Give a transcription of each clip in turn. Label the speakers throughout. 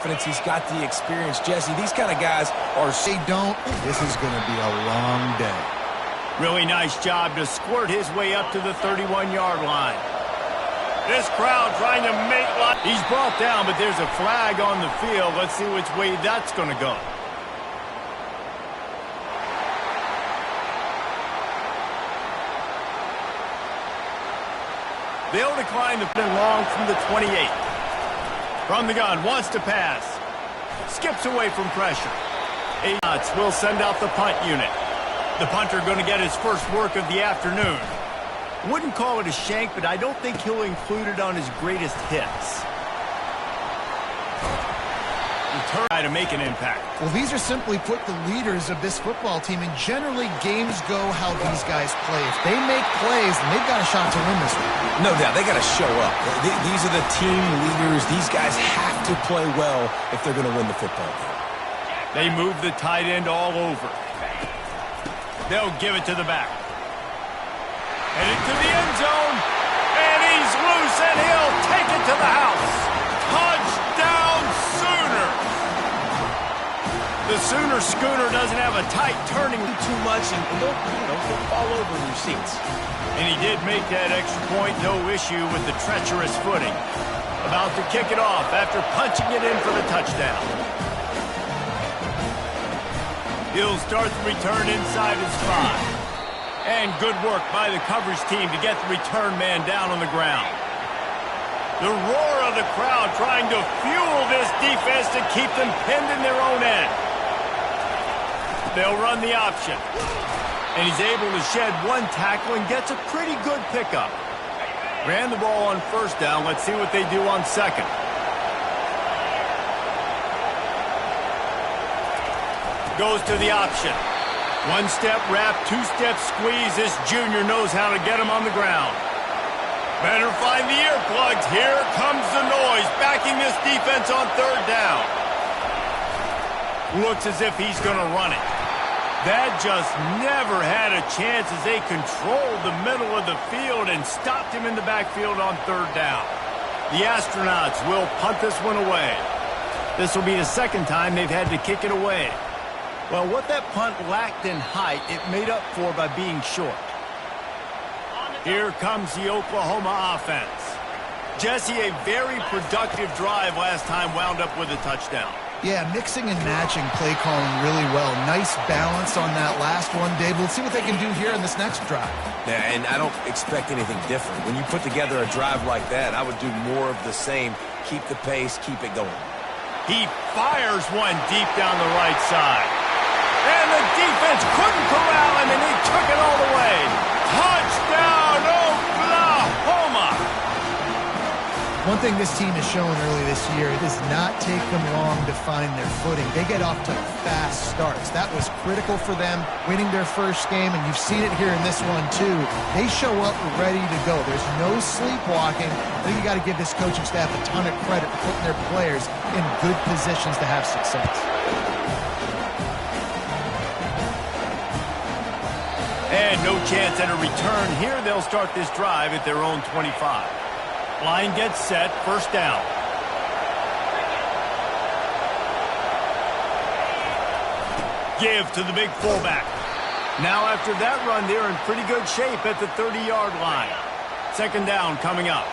Speaker 1: He's got the experience. Jesse, these kind of guys are...
Speaker 2: They don't. This is going to be a long day.
Speaker 3: Really nice job to squirt his way up to the 31-yard line. This crowd trying to make life. He's brought down, but there's a flag on the field. Let's see which way that's going to go. They'll decline the long from the 28. From the gun, wants to pass. Skips away from pressure. Knots will send out the punt unit. The punter going to get his first work of the afternoon. Wouldn't call it a shank, but I don't think he'll include it on his greatest hits. Try to make an impact.
Speaker 2: Well, these are simply put the leaders of this football team, and generally games go how these guys play. If they make plays, then they've got a shot to win this one.
Speaker 1: No doubt, they got to show up. These are the team leaders. These guys have to play well if they're going to win the football game.
Speaker 3: They move the tight end all over. They'll give it to the back. Headed to the end zone, and he's loose, and he'll take it to the house. Touchdown, Sooner! The Sooner schooner doesn't have a tight turning
Speaker 1: too much, and don't fall over in your seats.
Speaker 3: And he did make that extra point, no issue with the treacherous footing. About to kick it off after punching it in for the touchdown. He'll start the return inside his 5. And good work by the coverage team to get the return man down on the ground. The roar of the crowd trying to fuel this defense to keep them pinned in their own end. They'll run the option. And he's able to shed one tackle and gets a pretty good pickup. Ran the ball on first down. Let's see what they do on second. Goes to the option. One-step wrap, two-step squeeze. This junior knows how to get him on the ground. Better find the earplugs. Here comes the noise, backing this defense on third down. Looks as if he's going to run it. That just never had a chance as they controlled the middle of the field and stopped him in the backfield on third down. The Astronauts will punt this one away. This will be the second time they've had to kick it away. Well, what that punt lacked in height, it made up for by being short. Here comes the Oklahoma offense. Jesse, a very productive drive last time, wound up with a touchdown.
Speaker 2: Yeah, mixing and matching play calling really well. Nice balance on that last one, Dave. We'll see what they can do here in this next drive.
Speaker 1: Yeah, and I don't expect anything different. When you put together a drive like that, I would do more of the same. Keep the pace, keep it going.
Speaker 3: He fires one deep down the right side. And the defense couldn't corral him, and he took it all the way. Touchdown, Oklahoma!
Speaker 2: One thing this team has shown early this year, it does not take them long to find their footing. They get off to fast starts. That was critical for them, winning their first game, and you've seen it here in this one, too. They show up ready to go. There's no sleepwalking. I think you got to give this coaching staff a ton of credit for putting their players in good positions to have success.
Speaker 3: And no chance at a return here. They'll start this drive at their own 25. Line gets set, first down. Give to the big fullback. Now after that run, they're in pretty good shape at the 30-yard line. Second down coming up.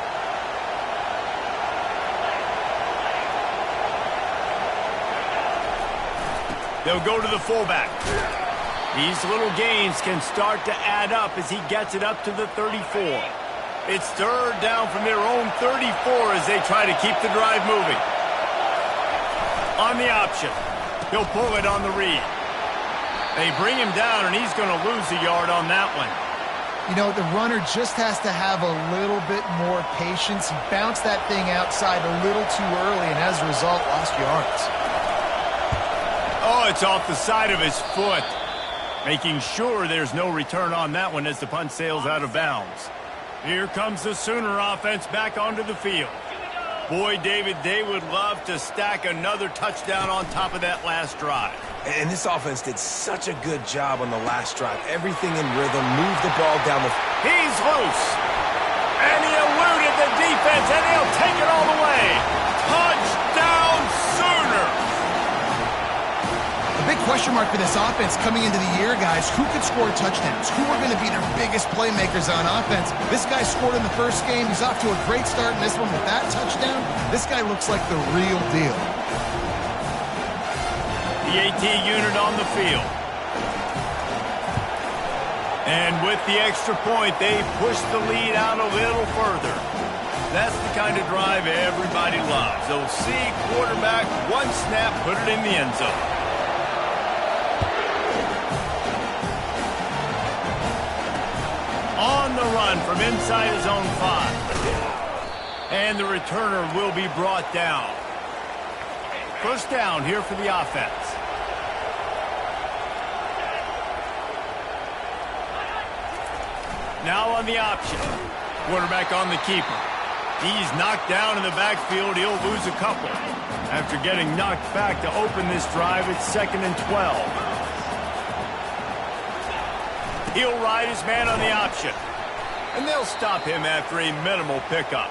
Speaker 3: They'll go to the fullback. These little gains can start to add up as he gets it up to the 34. It's third down from their own 34 as they try to keep the drive moving. On the option. He'll pull it on the read. They bring him down, and he's going to lose a yard on that one.
Speaker 2: You know, the runner just has to have a little bit more patience. He bounced that thing outside a little too early, and as a result, lost yards.
Speaker 3: Oh, it's off the side of his foot. Making sure there's no return on that one as the punt sails out of bounds. Here comes the Sooner offense back onto the field. Boy, David, they would love to stack another touchdown on top of that last drive.
Speaker 1: And this offense did such a good job on the last drive. Everything in rhythm, moved the ball down the...
Speaker 3: He's loose. And he eluded the defense, and he'll take it all the way. Touchdown, Sooner!
Speaker 2: question mark for this offense coming into the year, guys. Who could score touchdowns? Who are going to be their biggest playmakers on offense? This guy scored in the first game. He's off to a great start in this one with that touchdown. This guy looks like the real deal.
Speaker 3: The AT unit on the field. And with the extra point, they push the lead out a little further. That's the kind of drive everybody loves. They'll see quarterback, one snap, put it in the end zone. On the run from inside his own 5. And the returner will be brought down. First down here for the offense. Now on the option. Quarterback on the keeper. He's knocked down in the backfield. He'll lose a couple. After getting knocked back to open this drive, it's 2nd and 12. He'll ride his man on the option. And they'll stop him after a minimal pickup.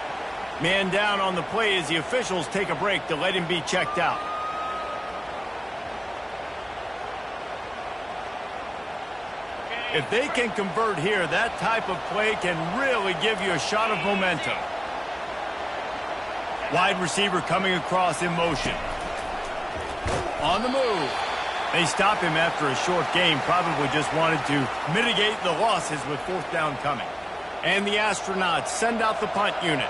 Speaker 3: Man down on the play as the officials take a break to let him be checked out. If they can convert here, that type of play can really give you a shot of momentum. Wide receiver coming across in motion. On the move. They stop him after a short game. Probably just wanted to mitigate the losses with 4th down coming. And the Astronauts send out the punt unit.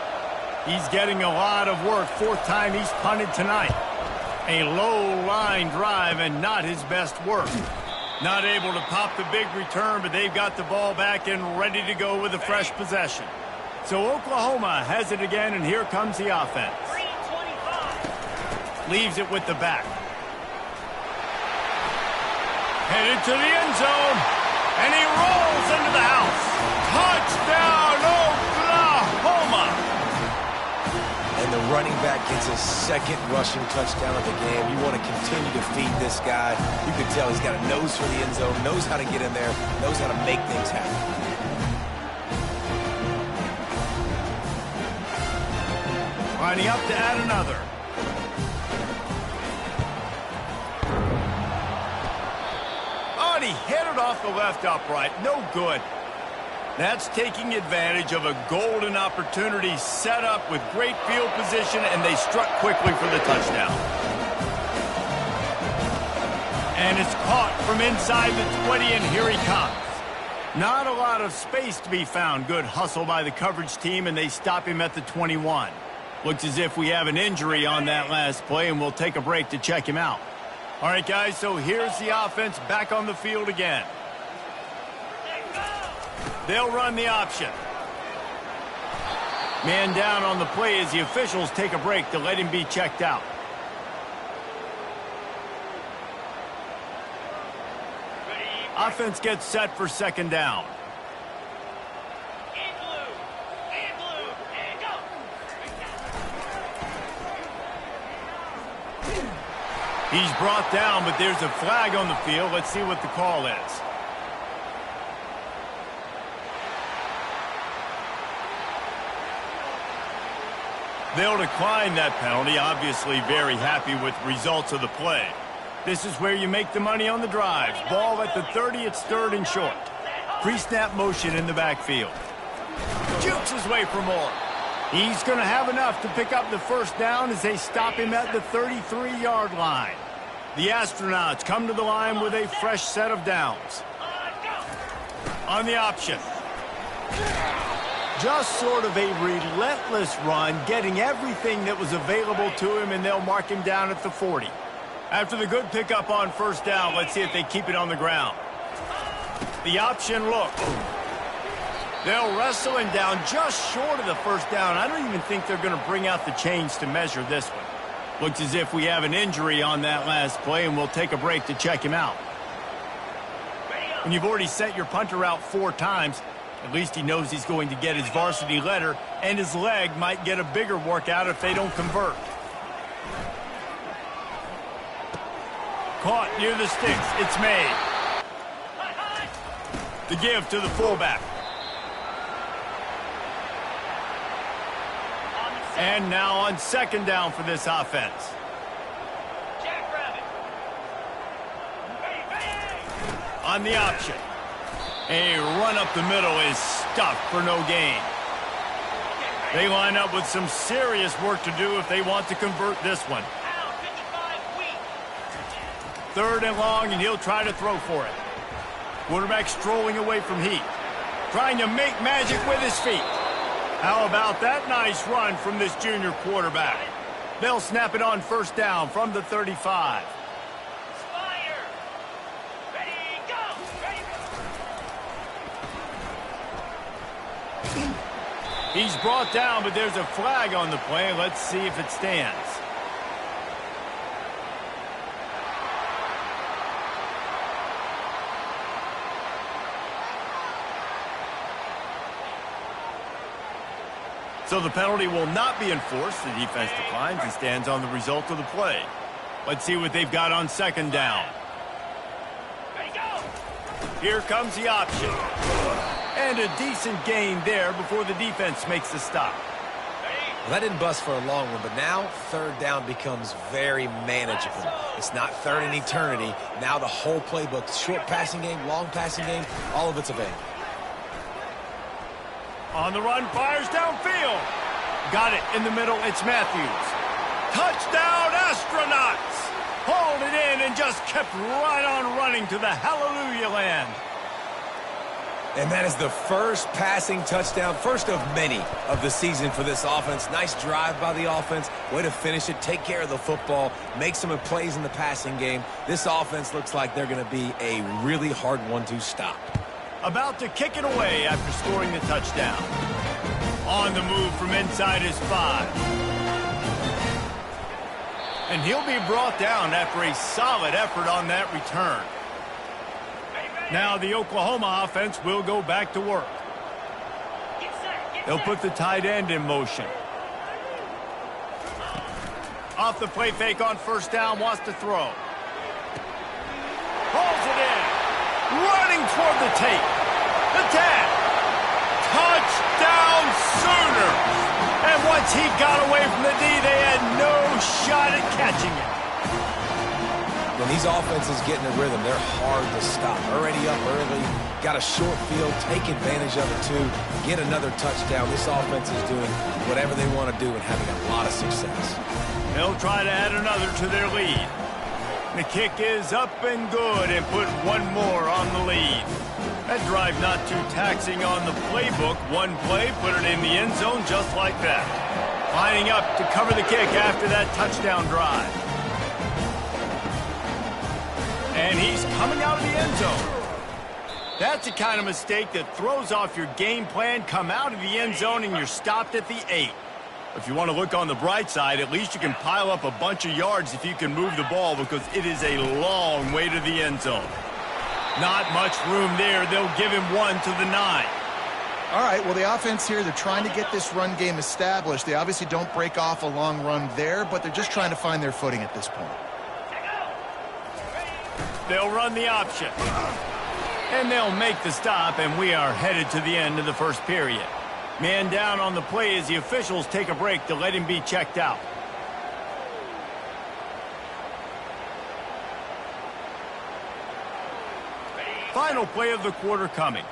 Speaker 3: He's getting a lot of work. 4th time he's punted tonight. A low-line drive and not his best work. Not able to pop the big return, but they've got the ball back and ready to go with a fresh possession. So Oklahoma has it again, and here comes the offense. Leaves it with the back. Headed to the end zone, and he rolls into the house. Touchdown, Oklahoma!
Speaker 1: And the running back gets his 2nd rushing touchdown of the game. You want to continue to feed this guy. You can tell he's got a nose for the end zone, knows how to get in there, knows how to make things happen.
Speaker 3: Lining up to add another. Oh, and he hit it off the left upright. No good. That's taking advantage of a golden opportunity set up with great field position, and they struck quickly for the touchdown. And it's caught from inside the 20, and here he comes. Not a lot of space to be found. Good hustle by the coverage team, and they stop him at the 21. Looks as if we have an injury on that last play, and we'll take a break to check him out. All right, guys, so here's the offense back on the field again. They'll run the option. Man down on the play as the officials take a break to let him be checked out. Offense gets set for 2nd down. He's brought down, but there's a flag on the field. Let's see what the call is. They'll decline that penalty, obviously very happy with the results of the play. This is where you make the money on the drives. Ball at the 30, it's 3rd and short. Pre-snap motion in the backfield. Jukes his way for more. He's going to have enough to pick up the 1st down as they stop him at the 33-yard line. The Astronauts come to the line with a fresh set of downs. On the option. Just sort of a relentless run, getting everything that was available to him, and they'll mark him down at the 40. After the good pickup on 1st down, let's see if they keep it on the ground. The option look. They'll wrestle him down just short of the 1st down. I don't even think they're going to bring out the chains to measure this one. Looks as if we have an injury on that last play, and we'll take a break to check him out. When you've already sent your punter out 4 times, at least he knows he's going to get his varsity letter, and his leg might get a bigger workout if they don't convert. Caught near the sticks. It's made. The give to the fullback. And now on 2nd down for this offense. on the option. A run up the middle is stuffed for no gain. They line up with some serious work to do if they want to convert this one. 3rd and long, and he'll try to throw for it. Quarterback strolling away from heat. Trying to make magic with his feet. How about that nice run from this junior quarterback? They'll snap it on 1st down from the 35. He's brought down, but there's a flag on the play. Let's see if it stands. So the penalty will not be enforced. The defense declines and stands on the result of the play. Let's see what they've got on 2nd down. Here comes the option. And a decent gain there before the defense makes the stop.
Speaker 1: Well, that didn't bust for a long one, but now 3rd down becomes very manageable. It's not 3rd in eternity. Now the whole playbook, short passing game, long passing game, all of it's available.
Speaker 3: On the run, fires downfield. Got it in the middle, it's Matthews. Touchdown, Astronauts! Hauled it in and just kept right on running to the hallelujah land.
Speaker 1: And that is the first passing touchdown, first of many of the season for this offense. Nice drive by the offense. Way to finish it, take care of the football, make some plays in the passing game. This offense looks like they're going to be a really hard one to stop.
Speaker 3: About to kick it away after scoring the touchdown. On the move from inside his 5. And he'll be brought down after a solid effort on that return. Now the Oklahoma offense will go back to work. They'll put the tight end in motion. Off the play fake on 1st down, wants to throw. Pulls it in. Running toward the tape. The tag. Touchdown Sooners. And once he got away from the D, they had no shot at catching him.
Speaker 1: When these offenses get in a rhythm, they're hard to stop. Already up early, got a short field, take advantage of it too, get another touchdown. This offense is doing whatever they want to do and having a lot of success.
Speaker 3: They'll try to add another to their lead. The kick is up and good and put one more on the lead. That drive not too taxing on the playbook. One play, put it in the end zone just like that. Lining up to cover the kick after that touchdown drive. And he's coming out of the end zone. That's the kind of mistake that throws off your game plan. Come out of the end zone and you're stopped at the 8. If you want to look on the bright side, at least you can pile up a bunch of yards if you can move the ball, because it is a long way to the end zone. Not much room there. They'll give him one to the 9.
Speaker 2: All right, well, the offense here, they're trying to get this run game established. They obviously don't break off a long run there, but they're just trying to find their footing at this point.
Speaker 3: They'll run the option. And they'll make the stop, and we are headed to the end of the first period. Man down on the play as the officials take a break to let him be checked out. Final play of the quarter coming.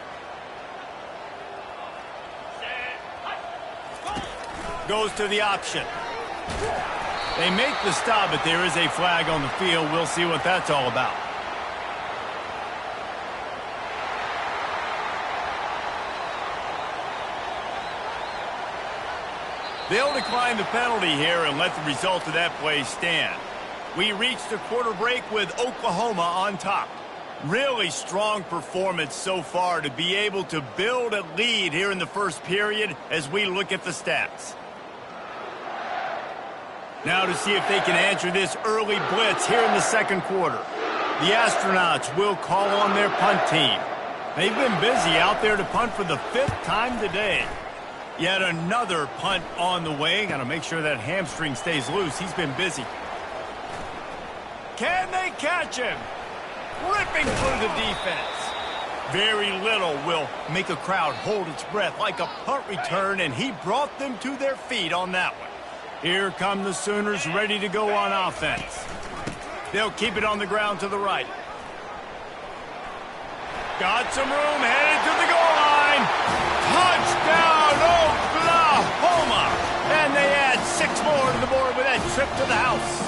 Speaker 3: Goes to the option. They make the stop, but there is a flag on the field. We'll see what that's all about. They'll decline the penalty here and let the result of that play stand. We reach the quarter break with Oklahoma on top. Really strong performance so far to be able to build a lead here in the first period as we look at the stats. Now to see if they can answer this early blitz here in the second quarter. The Astronauts will call on their punt team. They've been busy out there to punt for the 5th time today. Yet another punt on the way. Got to make sure that hamstring stays loose. He's been busy. Can they catch him? Ripping through the defense. Very little will make a crowd hold its breath like a punt return, and he brought them to their feet on that one. Here come the Sooners ready to go on offense. They'll keep it on the ground to the right. Got some room, headed to the goal line. Touchdown, Oklahoma! And they add 6 more to the board with that trip to the house.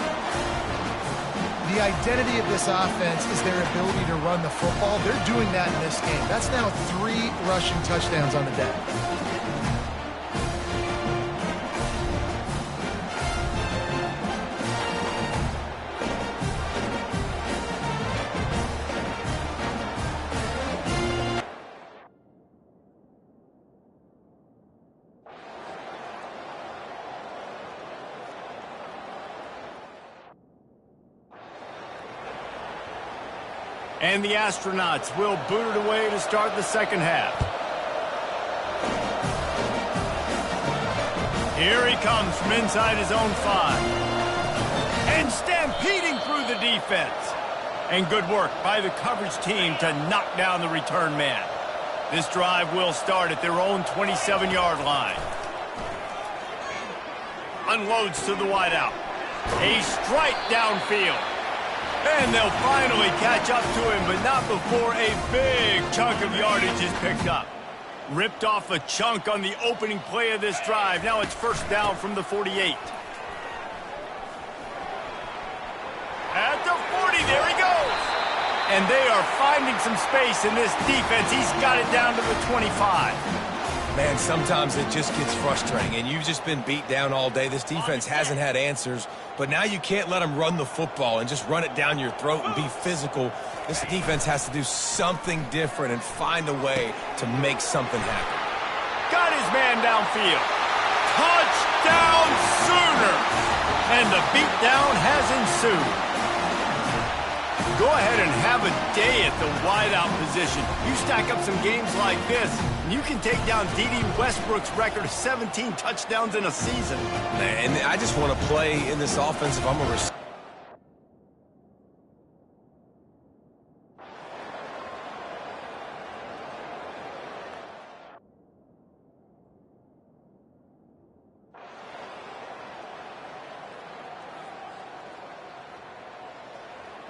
Speaker 2: The identity of this offense is their ability to run the football. They're doing that in this game. That's now 3 rushing touchdowns on the day.
Speaker 3: And the Astronauts will boot it away to start the second half. Here he comes from inside his own 5. And stampeding through the defense. And good work by the coverage team to knock down the return man. This drive will start at their own 27-yard line. Unloads to the wideout. A strike downfield. And they'll finally catch up to him, but not before a big chunk of yardage is picked up. Ripped off a chunk on the opening play of this drive. Now it's first down from the 48. At the 40, there he goes. And they are finding some space in this defense. He's got it down to the 25.
Speaker 1: Man, sometimes it just gets frustrating, and you've just been beat down all day. This defense hasn't had answers, but now you can't let them run the football and just run it down your throat and be physical. This defense has to do something different and find a way to make something happen.
Speaker 3: Got his man downfield. Touchdown Sooners! And the beatdown has ensued. Go ahead and have a day at the wideout position. You stack up some games like this, and you can take down D.D. Westbrook's record of 17 touchdowns in a season.
Speaker 1: Man, and I just want to play in this offense if I'm a receiver.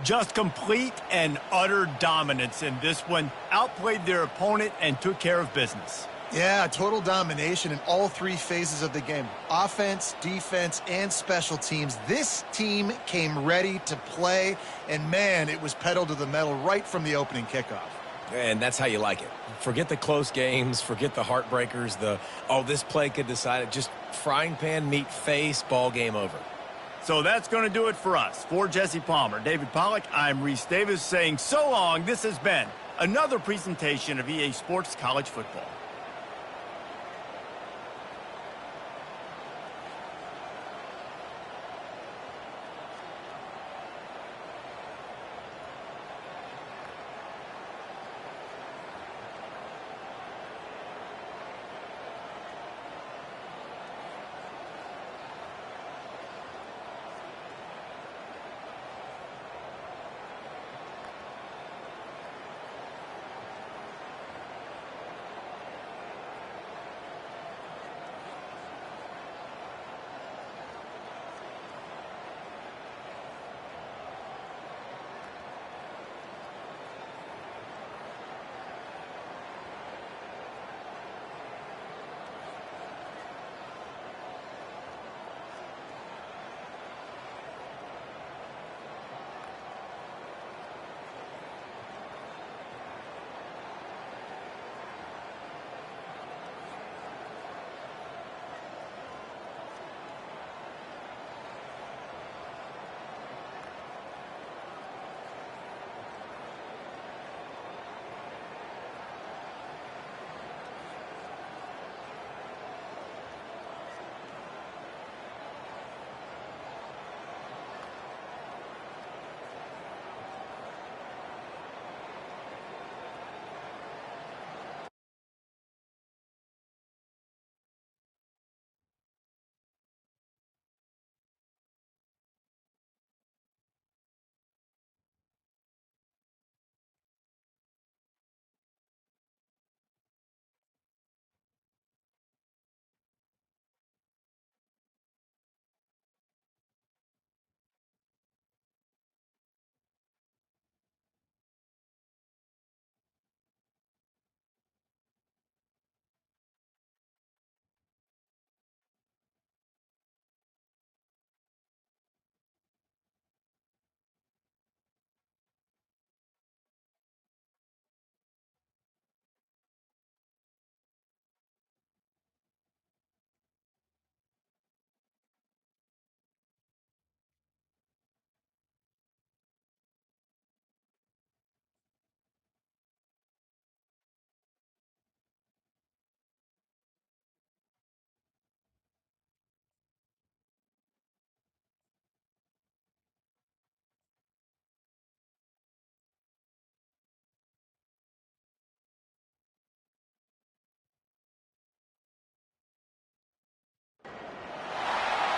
Speaker 3: Just complete and utter dominance in this one. Outplayed their opponent and took care of business.
Speaker 2: Yeah, total domination in all 3 phases of the game. Offense, defense, and special teams. This team came ready to play, and man, it was pedal to the metal right from the opening kickoff.
Speaker 1: And that's how you like it. Forget the close games, forget the heartbreakers, this play could decide it. Just frying pan, meat face, ball game over.
Speaker 3: So that's going to do it for us. For Jesse Palmer, David Pollack, I'm Reese Davis saying so long. This has been another presentation of EA Sports College Football.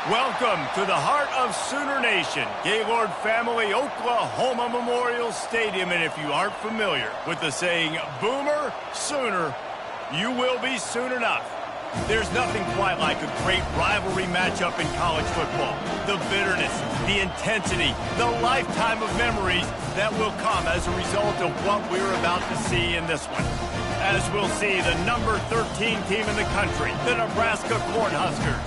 Speaker 3: Welcome to the heart of Sooner Nation, Gaylord Family Oklahoma Memorial Stadium. And if you aren't familiar with the saying, Boomer Sooner, you will be soon enough. There's nothing quite like a great rivalry matchup in college football. The bitterness, the intensity, the lifetime of memories that will come as a result of what we're about to see in this one. As we'll see the number 13 team in the country, the Nebraska Cornhuskers,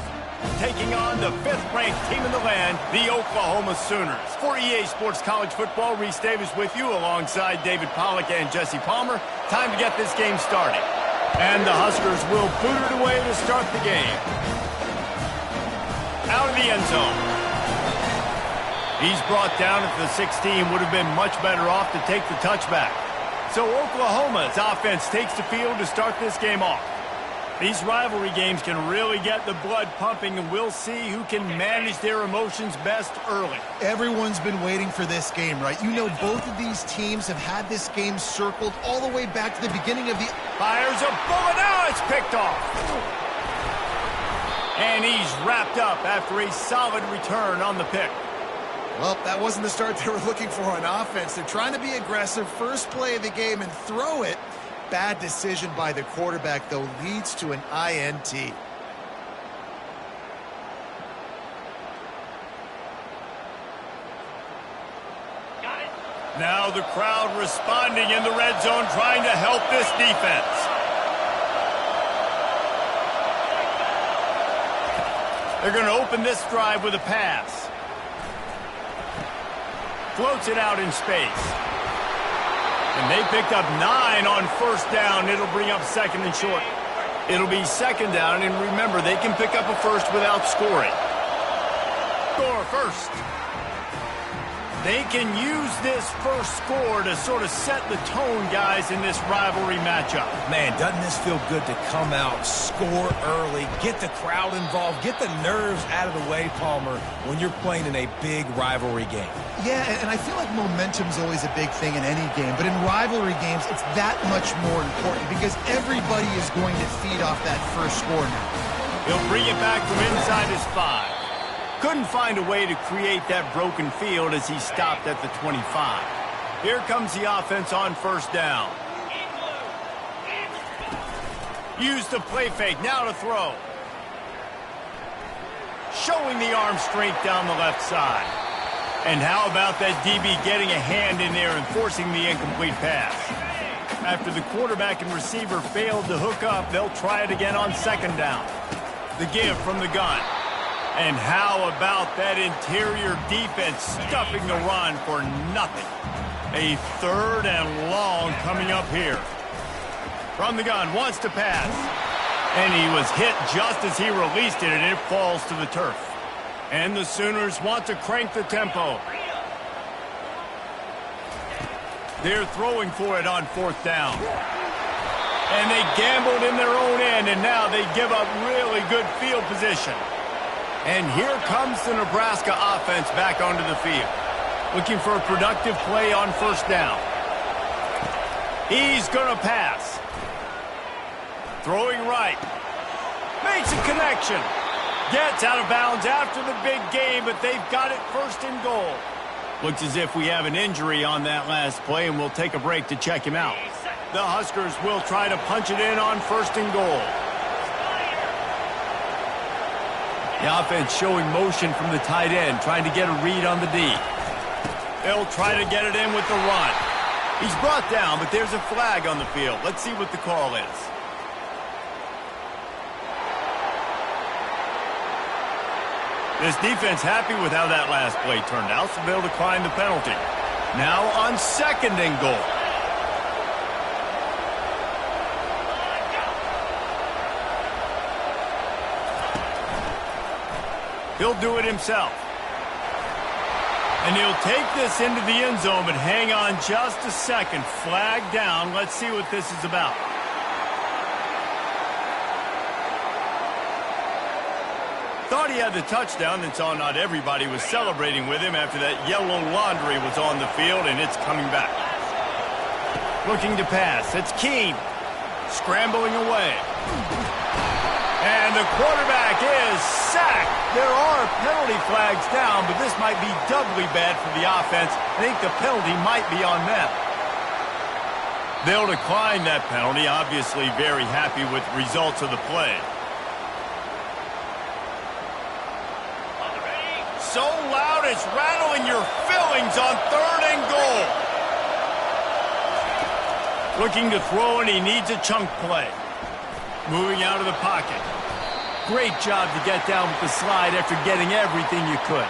Speaker 3: taking on the 5th-ranked team in the land, the Oklahoma Sooners. For EA Sports College Football, Reese Davis with you alongside David Pollack and Jesse Palmer. Time to get this game started. And the Huskers will boot it away to start the game. Out of the end zone. He's brought down at the 16. Would have been much better off to take the touchback. So Oklahoma's offense takes the field to start this game off. These rivalry games can really get the blood pumping, and we'll see who can manage their emotions best early.
Speaker 2: Everyone's been waiting for this game, right? You know, both of these teams have had this game circled all the way back to the beginning of the...
Speaker 3: Fires a bullet. Now it's picked off. And he's wrapped up after a solid return on the pick.
Speaker 2: Well, that wasn't the start they were looking for on offense. They're trying to be aggressive, first play of the game, and throw it. Bad decision by the quarterback, though, leads to an INT.
Speaker 3: Now the crowd responding in the red zone, trying to help this defense. They're going to open this drive with a pass. Floats it out in space. And they picked up 9 on first down. It'll bring up second and short. It'll be second down, and remember, they can pick up a first without scoring. Score first. They can use this first score to sort of set the tone, guys, in this rivalry matchup.
Speaker 1: Man, doesn't this feel good to come out, score early, get the crowd involved, get the nerves out of the way, Palmer, when you're playing in a big rivalry game?
Speaker 2: Yeah, and I feel like momentum's always a big thing in any game, but in rivalry games, it's that much more important because everybody is going to feed off that first score now.
Speaker 3: He'll bring it back from inside his 5. Couldn't find a way to create that broken field as he stopped at the 25. Here comes the offense on first down. Use the play fake, now to throw. Showing the arm strength down the left side. And how about that DB getting a hand in there and forcing the incomplete pass? After the quarterback and receiver failed to hook up, they'll try it again on second down. The give from the gun. And how about that interior defense stuffing the run for nothing? A third and long coming up here. From the gun, wants to pass. And he was hit just as he released it, and it falls to the turf. And the Sooners want to crank the tempo. They're throwing for it on fourth down. And they gambled in their own end, and now they give up really good field position. And here comes the Nebraska offense back onto the field. Looking for a productive play on first down. He's going to pass. Throwing right. Makes a connection. Gets out of bounds after the big game, but they've got it first and goal. Looks as if we have an injury on that last play, and we'll take a break to check him out. The Huskers will try to punch it in on first and goal. The offense showing motion from the tight end, trying to get a read on the D. They'll try to get it in with the run. He's brought down, but there's a flag on the field. Let's see what the call is. This defense happy with how that last play turned out, so they'll decline the penalty. Now on second and goal. He'll do it himself. And he'll take this into the end zone, but hang on just a second. Flag down. Let's see what this is about. Thought he had the touchdown and saw not everybody was celebrating with him after that yellow laundry was on the field, and it's coming back. Looking to pass. It's Keene. Scrambling away. And the quarterback is sacked. There are penalty flags down, but this might be doubly bad for the offense. I think the penalty might be on them. They'll decline that penalty, obviously very happy with the results of the play. So loud it's rattling your fillings on 3rd and goal. Looking to throw, and he needs a chunk play. Moving out of the pocket. Great job to get down with the slide after getting everything you could.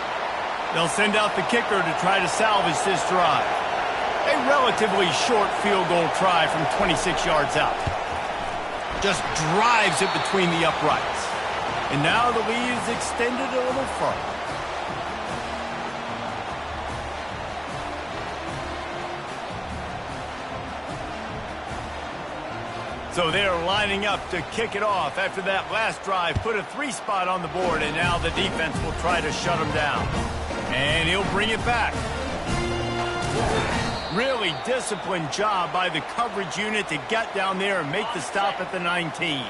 Speaker 3: They'll send out the kicker to try to salvage this drive. A relatively short field goal try from 26 yards out. Just drives it between the uprights. And now the lead is extended a little further. So they're lining up to kick it off after that last drive. Put a 3-spot on the board, and now the defense will try to shut them down. And he'll bring it back. Really disciplined job by the coverage unit to get down there and make the stop at the 19.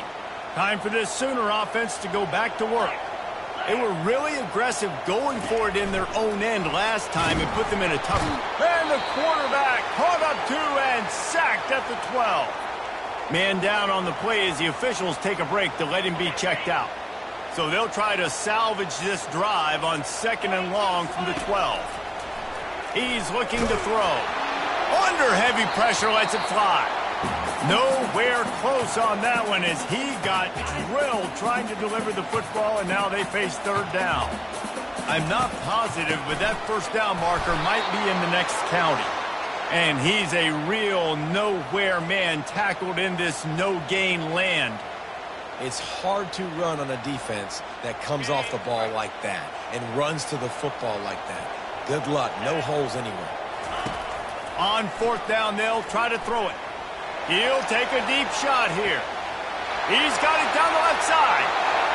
Speaker 3: Time for this Sooner offense to go back to work. They were really aggressive going for it in their own end last time and put them in a tough... And the quarterback caught up to and sacked at the 12. Man down on the play as the officials take a break to let him be checked out. So they'll try to salvage this drive on 2nd and long from the 12. He's looking to throw. Under heavy pressure, lets it fly. Nowhere close on that one as he got drilled trying to deliver the football, and now they face 3rd down. I'm not positive, but that 1st down marker might be in the next county. And he's a real nowhere man tackled in this no-gain land.
Speaker 1: It's hard to run on a defense that comes off the ball like that and runs to the football like that. Good luck. No holes anywhere.
Speaker 3: On 4th down, they'll try to throw it. He'll take a deep shot here. He's got it down the left side.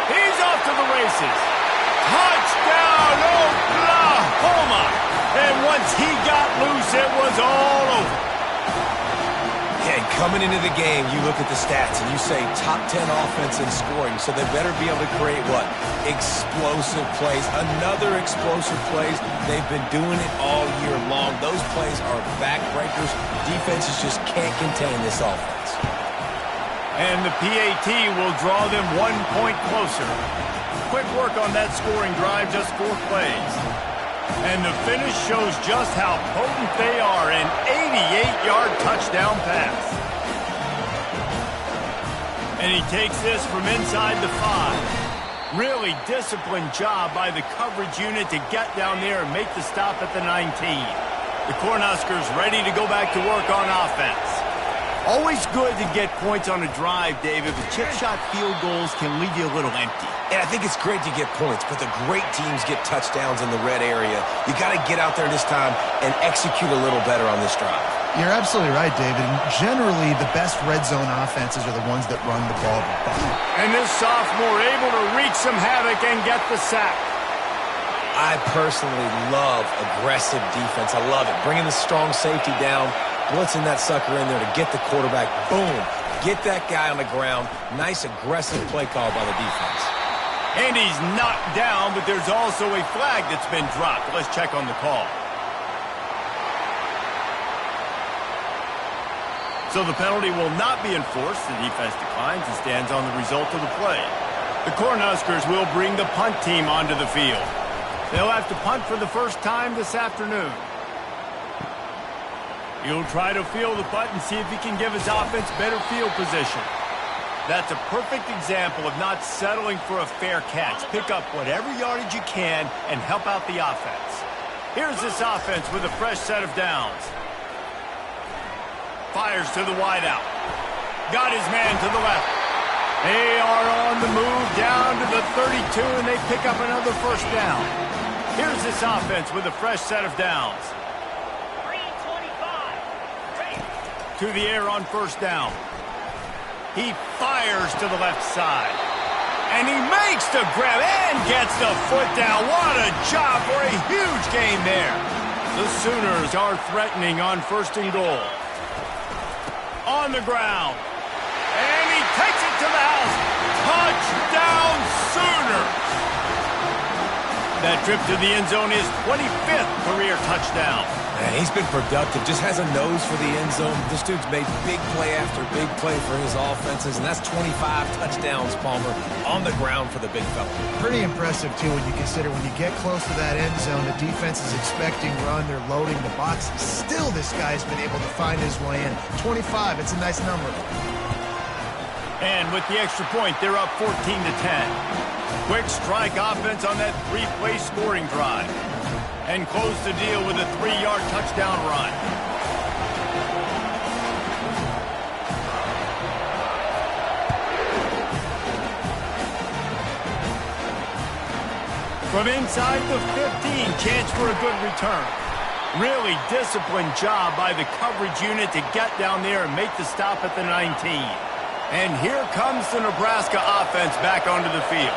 Speaker 3: He's off to the races. Touchdown, Oklahoma! And once he got loose, it was all over.
Speaker 1: Yeah, coming into the game, you look at the stats and you say top 10 offense in scoring, so they better be able to create what? Explosive plays. Another explosive plays. They've been doing it all year long. Those plays are backbreakers. Defenses just can't contain this offense.
Speaker 3: And the PAT will draw them 1 point closer. Quick work on that scoring drive, just 4 plays. And the finish shows just how potent they are. An 88-yard touchdown pass. And he takes this from inside the 5. Really disciplined job by the coverage unit to get down there and make the stop at the 19. The Cornhuskers ready to go back to work on offense. Always good to get points on a drive, David, but chip shot field goals can leave you a little empty.
Speaker 1: And I think it's great to get points, but the great teams get touchdowns in the red area. You got to get out there this time and execute a little better on this drive.
Speaker 2: You're absolutely right, David. And generally, the best red zone offenses are the ones that run the ball.
Speaker 3: And this sophomore able to wreak some havoc and get the sack.
Speaker 1: I personally love aggressive defense. I love it. Bringing the strong safety down, blitzing that sucker in there to get the quarterback. Boom. Get that guy on the ground. Nice aggressive play call by the defense.
Speaker 3: And he's knocked down, but there's also a flag that's been dropped. Let's check on the call. So the penalty will not be enforced. The defense declines and stands on the result of the play. The Cornhuskers will bring the punt team onto the field. They'll have to punt for the first time this afternoon. He'll try to field the punt and see if he can give his offense better field position. That's a perfect example of not settling for a fair catch. Pick up whatever yardage you can and help out the offense. Here's this offense with a fresh set of downs. Fires to the wideout. Got his man to the left. They are on the move down to the 32, and they pick up another 1st down. Here's this offense with a fresh set of downs. 325. To the air on 1st down. He fires to the left side. And he makes the grab and gets the foot down. What a job for a huge gain there. The Sooners are threatening on 1st and goal. On the ground. And he takes it to the house. Touchdown Sooners! That trip to the end zone is 25th career touchdown.
Speaker 1: Man, he's been productive, just has a nose for the end zone. This dude's made big play after big play for his offenses, and that's 25 touchdowns, Palmer, on the ground for the big fella.
Speaker 2: Pretty impressive, too, when you consider when you get close to that end zone, the defense is expecting run, they're loading the box. Still, this guy's been able to find his way in. 25, it's a nice number.
Speaker 3: And with the extra point, they're up 14-10. Quick strike offense on that three-play scoring drive. And close the deal with a 3-yard touchdown run. From inside the 15, chance for a good return. Really disciplined job by the coverage unit to get down there and make the stop at the 19. And here comes the Nebraska offense back onto the field.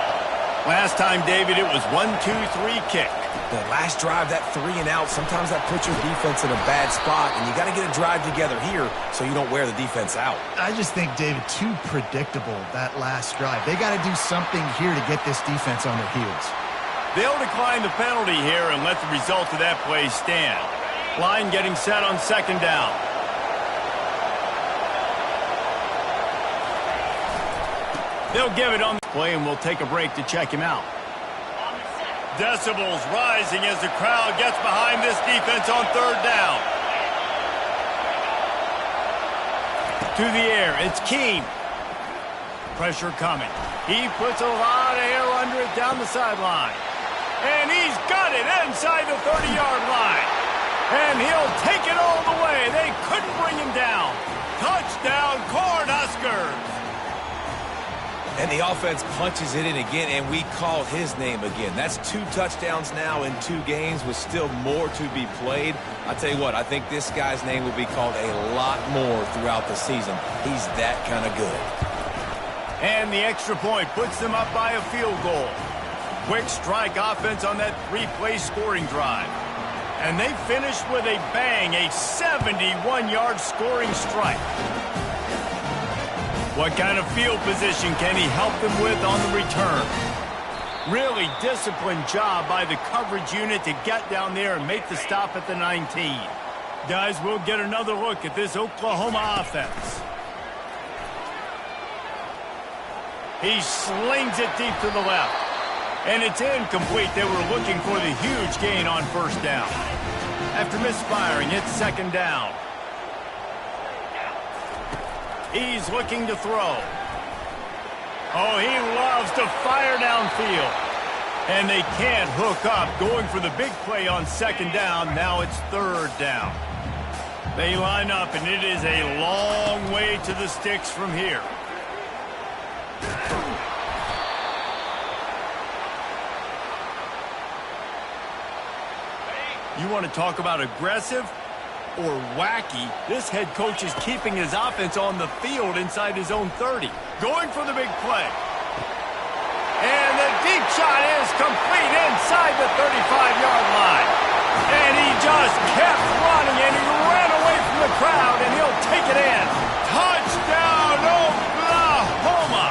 Speaker 3: Last time, David, it was 1-2-3 kick.
Speaker 1: The last drive, that 3 and out, sometimes that puts your defense in a bad spot, and you got to get a drive together here so you don't wear the defense out.
Speaker 2: I just think, David, too predictable, that last drive. They got to do something here to get this defense on their heels.
Speaker 3: They'll decline the penalty here and let the result of that play stand. Line getting set on second down. They'll give it on the play, and we'll take a break to check him out. Decibels rising as the crowd gets behind this defense on third down. To the air, it's Keene. Pressure coming. He puts a lot of air under it down the sideline. And he's got it inside the 30-yard line. And he'll take it all the way. They couldn't bring him down. Touchdown, Cornhuskers.
Speaker 1: And the offense punches it in again, and we call his name again. That's 2 touchdowns now in 2 games with still more to be played. I tell you what, I think this guy's name will be called a lot more throughout the season. He's that kind of good.
Speaker 3: And the extra point puts them up by a field goal. Quick strike offense on that 3-play scoring drive. And they finished with a bang, a 71-yard scoring strike. What kind of field position can he help them with on the return? Really disciplined job by the coverage unit to get down there and make the stop at the 19. Guys, we'll get another look at this Oklahoma offense. He slings it deep to the left. And it's incomplete. They were looking for the huge gain on first down. After misfiring, it's second down. He's looking to throw. Oh, he loves to fire downfield. And they can't hook up, going for the big play on second down. Now it's third down. They line up, and it is a long way to the sticks from here. You want to talk about aggressive or wacky? This head coach is keeping his offense on the field inside his own 30. Going for the big play. And the deep shot is complete inside the 35-yard line. And he just kept running, and he ran away from the crowd, and he'll take it in. Touchdown, Oklahoma!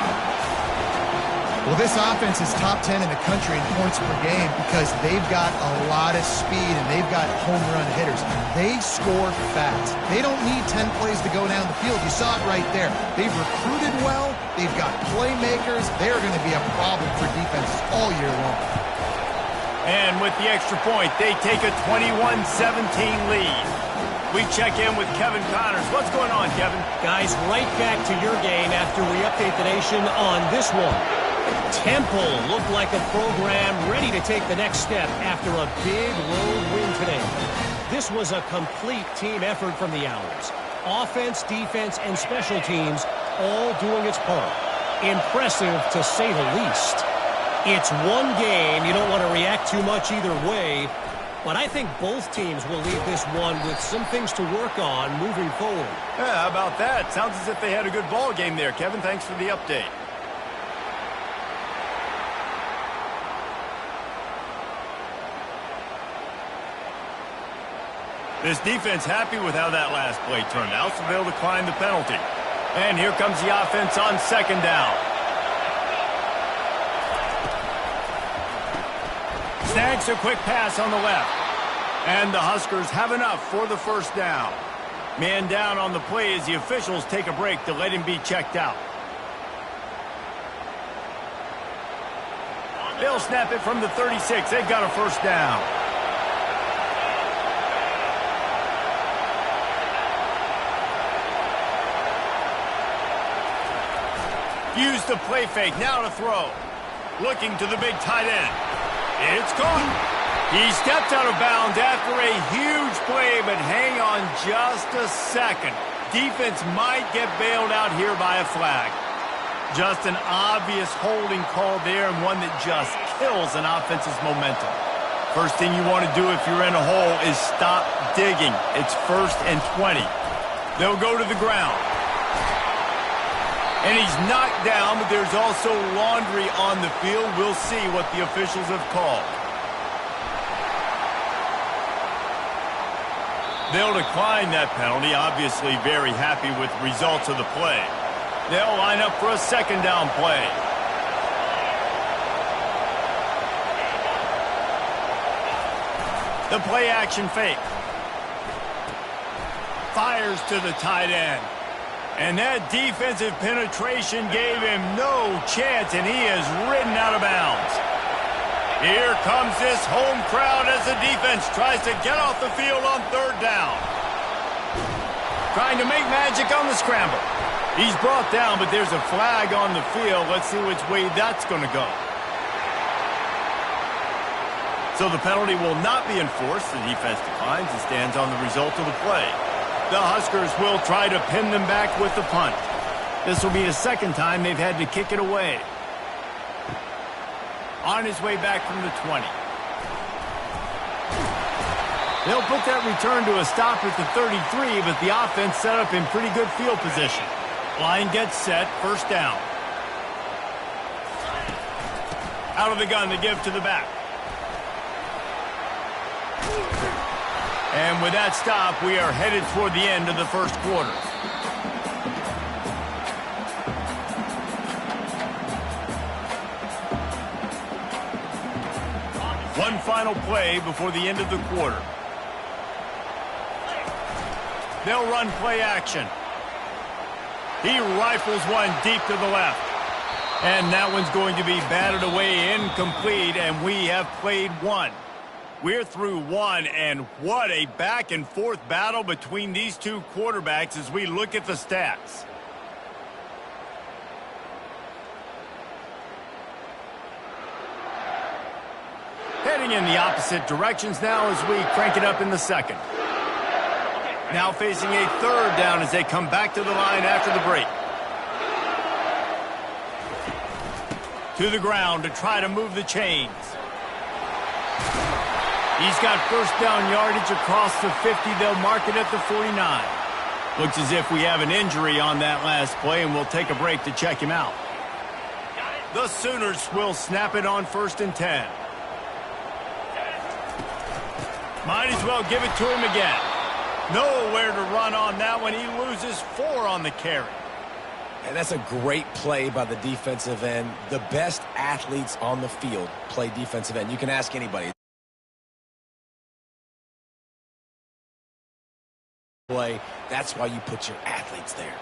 Speaker 2: Well, this offense is top 10 in the country in points per game because they've got a lot of speed and they've got home run hitters. They score fast. They don't need 10 plays to go down the field. You saw it right there. They've recruited well. They've got playmakers. They're going to be a problem for defenses all year long.
Speaker 3: And with the extra point, they take a 21-17 lead. We check in with Kevin Connors. What's going on, Kevin?
Speaker 4: Guys, right back to your game after we update the nation on this one. Temple looked like a program ready to take the next step after a big road win today. This was a complete team effort from the Owls. Offense, defense, and special teams all doing its part. Impressive to say the least. It's one game. You don't want to react too much either way. But I think both teams will leave this one with some things to work on moving forward.
Speaker 3: Yeah, how about that? Sounds as if they had a good ball game there, Kevin. Thanks for the update. This defense happy with how that last play turned out, so they'll decline the penalty. And here comes the offense on second down. Snags a quick pass on the left. And the Huskers have enough for the first down. Man down on the play as the officials take a break to let him be checked out. They'll snap it from the 36. They've got a first down. Use the play fake. Now to throw. Looking to the big tight end. It's caught. He stepped out of bounds after a huge play, but hang on just a second. Defense might get bailed out here by a flag. Just an obvious holding call there, and one that just kills an offense's momentum. First thing you want to do if you're in a hole is stop digging. It's 1st and 20. They'll go to the ground. And he's knocked down, but there's also laundry on the field. We'll see what the officials have called. They'll decline that penalty, obviously very happy with the results of the play. They'll line up for a second down play. The play action fake. Fires to the tight end. And that defensive penetration gave him no chance, and he is ridden out of bounds. Here comes this home crowd as the defense tries to get off the field on 3rd down. Trying to make magic on the scramble. He's brought down, but there's a flag on the field. Let's see which way that's going to go. So the penalty will not be enforced. The defense declines and stands on the result of the play. The Huskers will try to pin them back with the punt. This will be the second time they've had to kick it away. On his way back from the 20. They'll put that return to a stop at the 33, but the offense set up in pretty good field position. Line gets set, first down. Out of the gun to give to the back. And with that stop, we are headed toward the end of the first quarter. One final play before the end of the quarter. They'll run play action. He rifles one deep to the left. And that one's going to be batted away, incomplete, and we have played one. We're through one, and what a back-and-forth battle between these two quarterbacks as we look at the stats. Heading in the opposite directions now as we crank it up in the second. Now facing a 3rd down as they come back to the line after the break. To the ground to try to move the chains. He's got first down yardage across the 50. They'll mark it at the 49. Looks as if we have an injury on that last play, and we'll take a break to check him out. The Sooners will snap it on 1st and 10. Might as well give it to him again. Nowhere to run on that one. He loses 4 on the carry.
Speaker 1: And that's a great play by the defensive end. The best athletes on the field play defensive end. You can ask anybody. That's why you put your athletes there.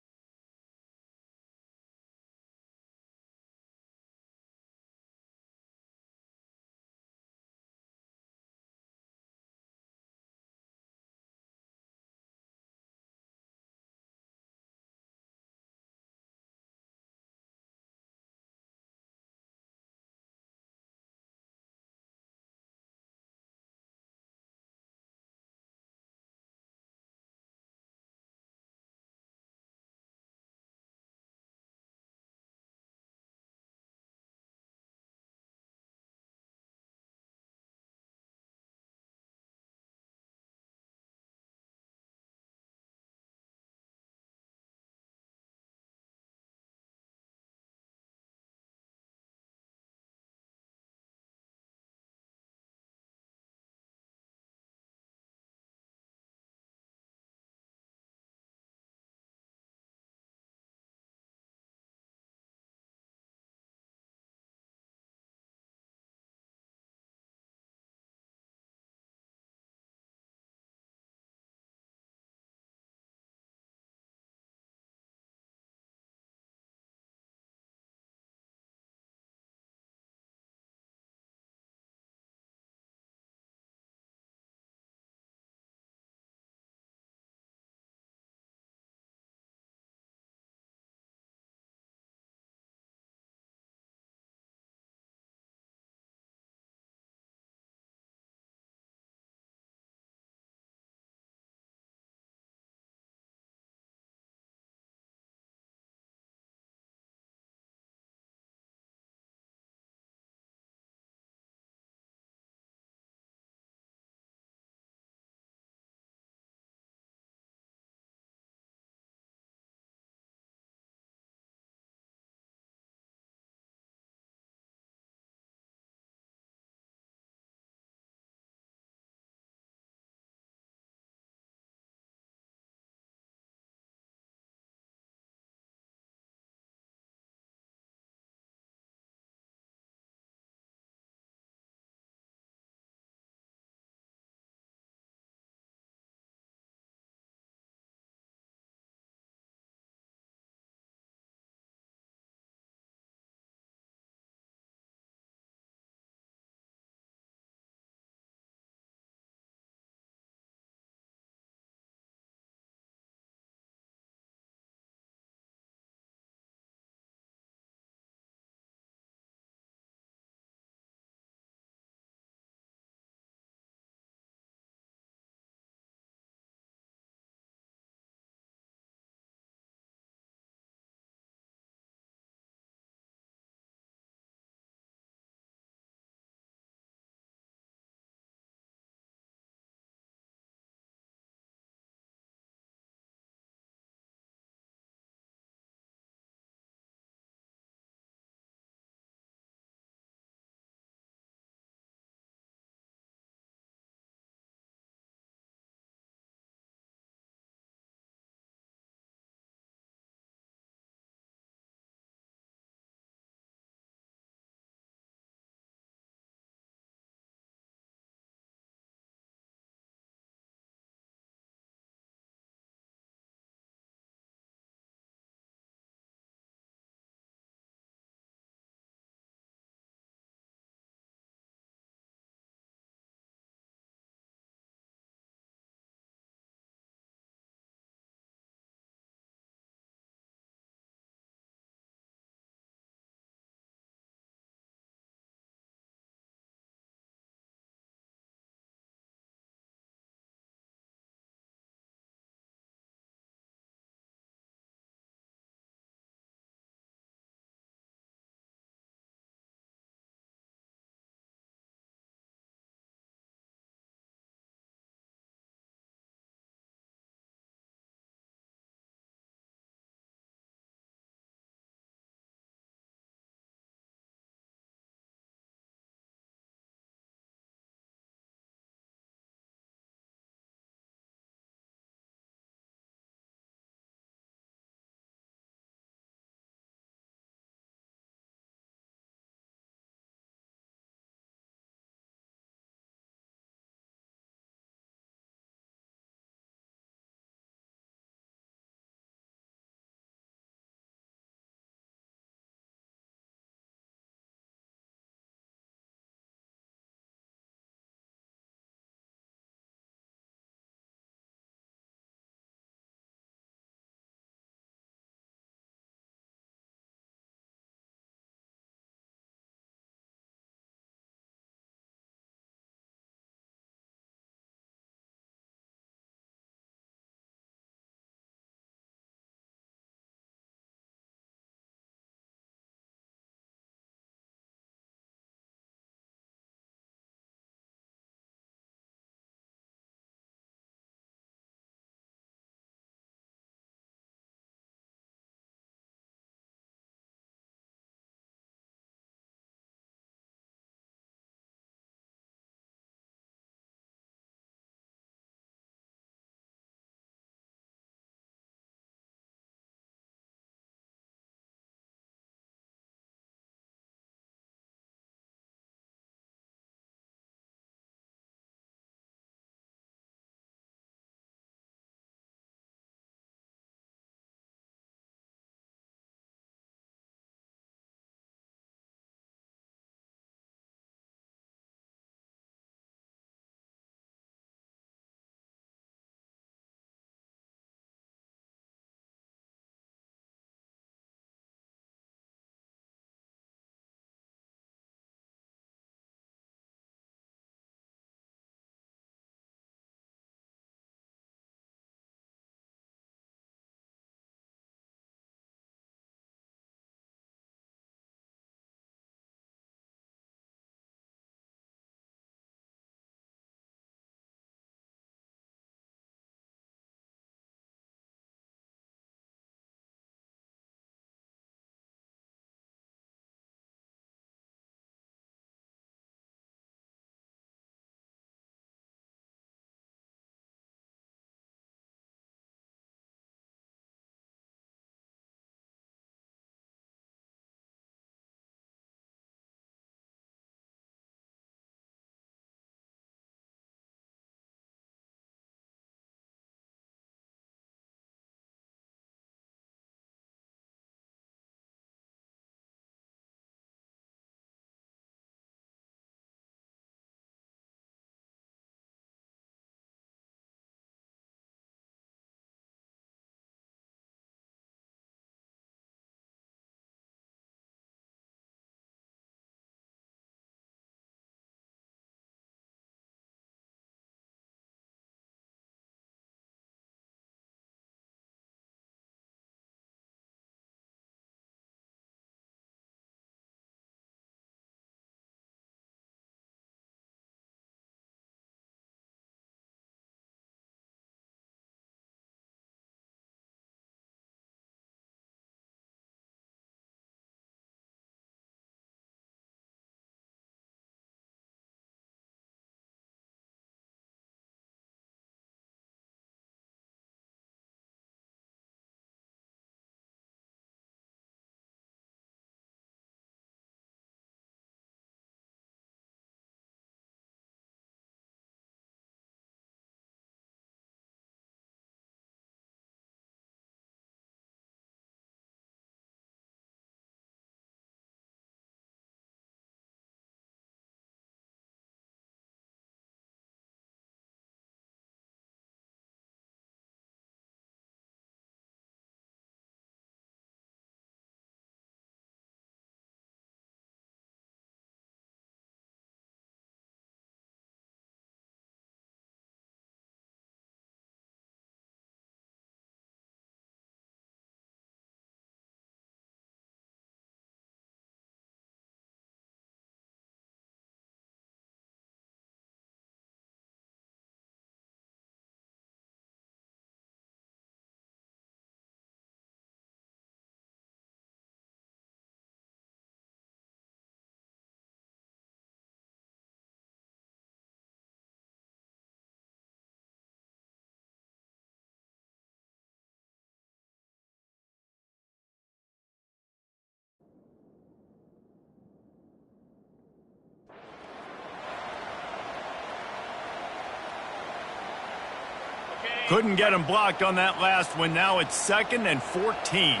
Speaker 3: Couldn't get him blocked on that last one. Now it's 2nd and 14.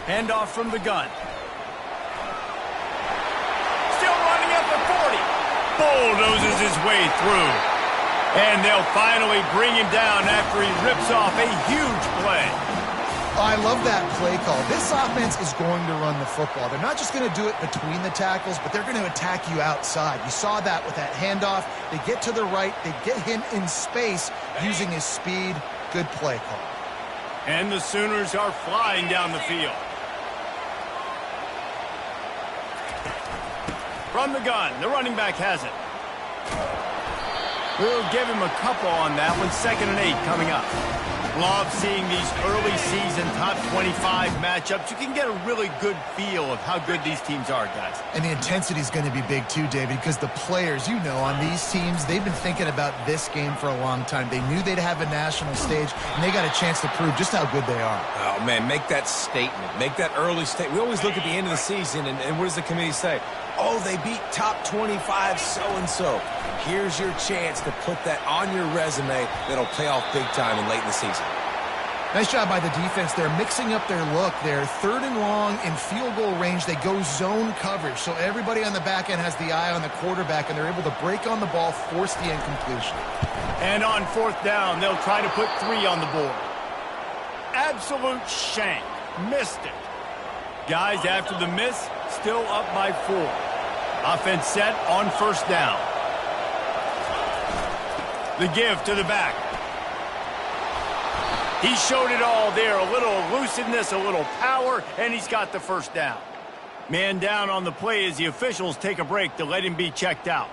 Speaker 3: Handoff from the gun. Still running at the 40. Bulldozes his way through. And they'll finally bring him down after he rips off a huge play.
Speaker 2: I love that play call. This offense is going to run the football. They're not just going to do it between the tackles, but they're going to attack you outside. You saw that with that handoff. They get to the right. They get him in space using his speed. Good play call.
Speaker 3: And the Sooners are flying down the field. From the gun, the running back has it. We'll give him a couple on that one. 2nd and 8 coming up. Love seeing these early season top 25 matchups. You can get a really good feel of how good these teams are, guys.
Speaker 2: And the intensity is going to be big too, David, because the players, you know, on these teams, they've been thinking about this game for a long time. They knew they'd have a national stage, and they got a chance to prove just how good they are.
Speaker 1: Oh, man, make that statement. Make that early statement. We always look at the end of the season, and what does the committee say? Oh, they beat top 25 so-and-so. Here's your chance to put that on your resume that'll pay off big time and late in the season.
Speaker 2: Nice job by the defense. They're mixing up their look. They're 3rd and long in field goal range. They go zone coverage, so everybody on the back end has the eye on the quarterback, and they're able to break on the ball, force the incompletion.
Speaker 3: And on 4th down, they'll try to put 3 on the board. Absolute shank. Missed it. Guys, after the miss, still up by 4. Offense set on 1st down. The give to the back. He showed it all there. A little elusiveness, a little power, and he's got the 1st down. Man down on the play as the officials take a break to let him be checked out.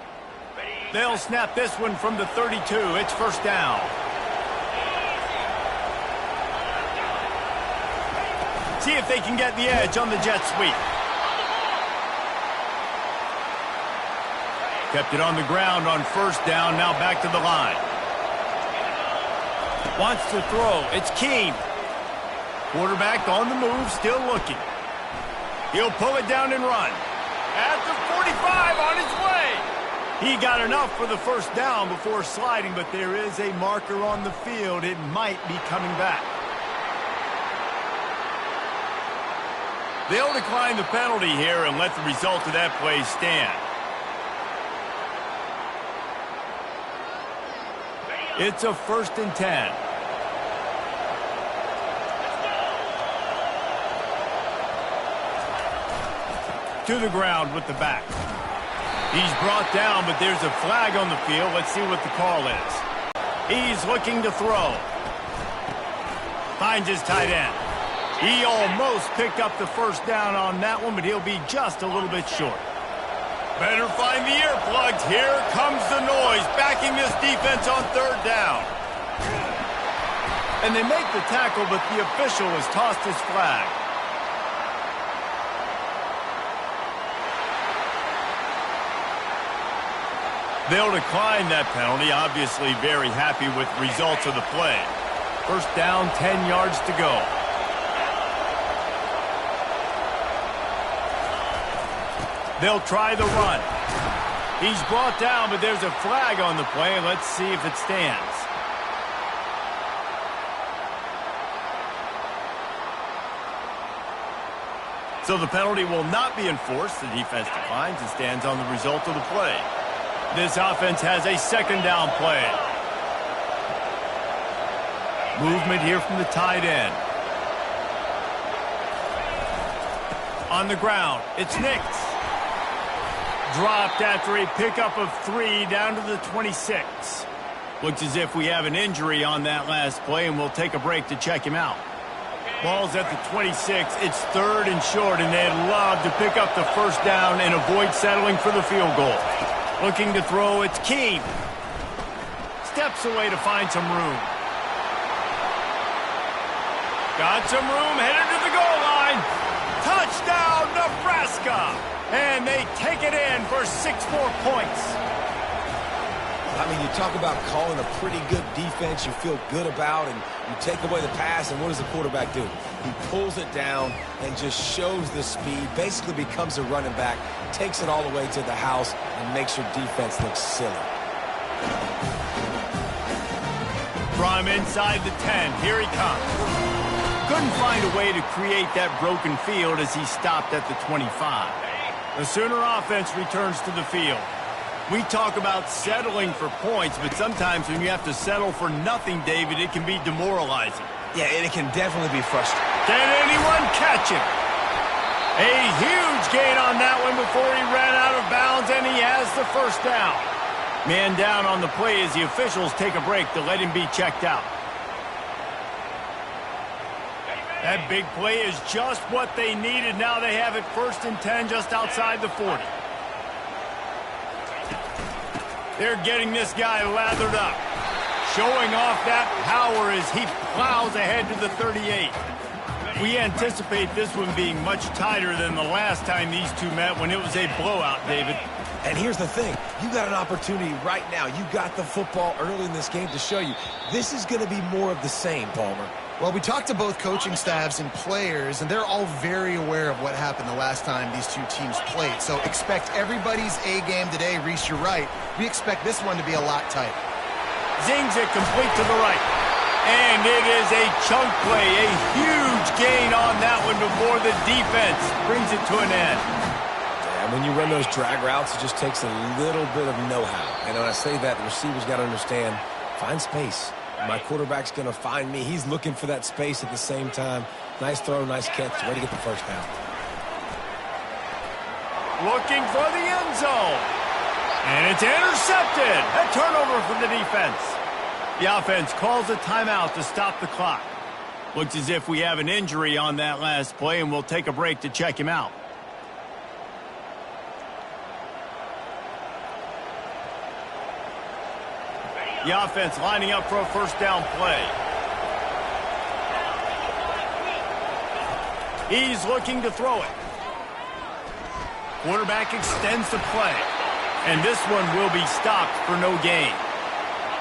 Speaker 3: They'll snap this one from the 32. It's 1st down. See if they can get the edge on the jet sweep. Kept it on the ground on 1st down. Now back to the line. Wants to throw. It's Keem. Quarterback on the move, still looking. He'll pull it down and run. At the 45 on his way. He got enough for the 1st down before sliding, but there is a marker on the field. It might be coming back. They'll decline the penalty here and let the result of that play stand. It's a 1st and 10. To the ground with the back. He's brought down, but there's a flag on the field. Let's see what the call is. He's looking to throw. Finds his tight end. He almost picked up the 1st down on that one, but he'll be just a little bit short. Better find the earplugs. Here comes the noise, backing this defense on 3rd down. And they make the tackle, but the official has tossed his flag. They'll decline that penalty, obviously very happy with the results of the play. 1st down, 10 yards to go. They'll try the run. He's brought down, but there's a flag on the play. Let's see if it stands. So the penalty will not be enforced. The defense declines and stands on the result of the play. This offense has a 2nd down play. Movement here from the tight end. On the ground, it's Nix. Dropped after a pickup of 3 down to the 26. Looks as if we have an injury on that last play, and we'll take a break to check him out. Ball's at the 26. It's 3rd and short, and they'd love to pick up the 1st down and avoid settling for the field goal. Looking to throw, it's Keem. Steps away to find some room. Got some room, headed to the goal line. Touchdown, Nebraska! And they take it in for 6 more points.
Speaker 1: I mean, you talk about calling a pretty good defense you feel good about, and you take away the pass, and what does the quarterback do? He pulls it down and just shows the speed, basically becomes a running back, takes it all the way to the house, and makes your defense look silly.
Speaker 3: From inside the 10, here he comes. Couldn't find a way to create that broken field as he stopped at the 25. The Sooner offense returns to the field. We talk about settling for points, but sometimes when you have to settle for nothing, David, it can be demoralizing.
Speaker 1: Yeah, and it can definitely be frustrating.
Speaker 3: Can anyone catch him? A huge gain on that one before he ran out of bounds, and he has the first down. Man down on the play as the officials take a break to let him be checked out. That big play is just what they needed. Now they have it 1st and 10 just outside the 40. They're getting this guy lathered up. Showing off that power as he plows ahead to the 38. We anticipate this one being much tighter than the last time these two met when it was a blowout, David.
Speaker 1: And here's the thing. You got an opportunity right now. You got the football early in this game to show you. This is going to be more of the same, Palmer.
Speaker 2: Well, we talked to both coaching staffs and players, and they're all very aware of what happened the last time these two teams played. So expect everybody's A game today. Reese, you're right. We expect this one to be a lot tighter.
Speaker 3: Zings it complete to the right. And it is a chunk play, a huge gain on that one before the defense brings it to an end.
Speaker 1: And when you run those drag routes, it just takes a little bit of know-how. And when I say that, the receiver's got to understand, find space. My quarterback's going to find me. He's looking for that space at the same time. Nice throw, nice catch. Way to get the first down.
Speaker 3: Looking for the end zone. And it's intercepted. A turnover for the defense. The offense calls a timeout to stop the clock. Looks as if we have an injury on that last play, and we'll take a break to check him out. The offense lining up for a first down play. He's looking to throw it. Quarterback extends the play. And this one will be stopped for no gain.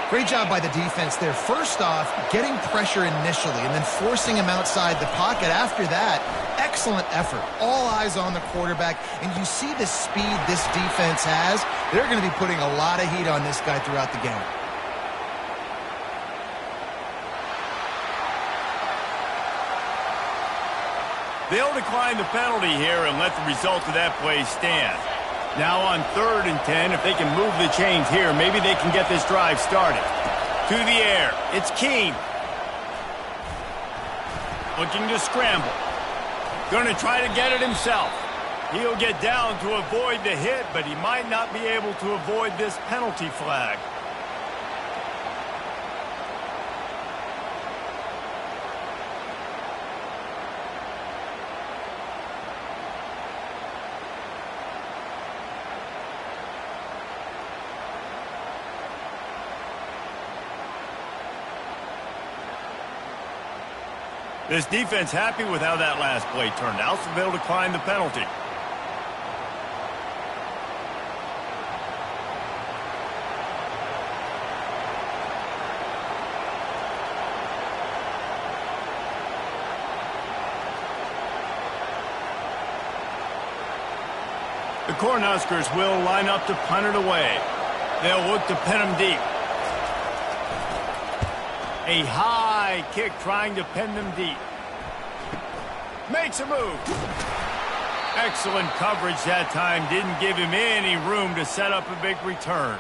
Speaker 2: Great job by the defense there. First off, getting pressure initially and then forcing him outside the pocket. After that, excellent effort. All eyes on the quarterback. And you see the speed this defense has. They're going to be putting a lot of heat on this guy throughout the game.
Speaker 3: They'll decline the penalty here and let the result of that play stand. Now on 3rd and 10, if they can move the chains here, maybe they can get this drive started. To the air, it's Keene. Looking to scramble. Going to try to get it himself. He'll get down to avoid the hit, but he might not be able to avoid this penalty flag. This defense happy with how that last play turned out, so they'll decline the penalty. The Cornhuskers will line up to punt it away. They'll look to pin them deep. A high kick trying to pin them deep. Makes a move. Excellent coverage that time. Didn't give him any room to set up a big return.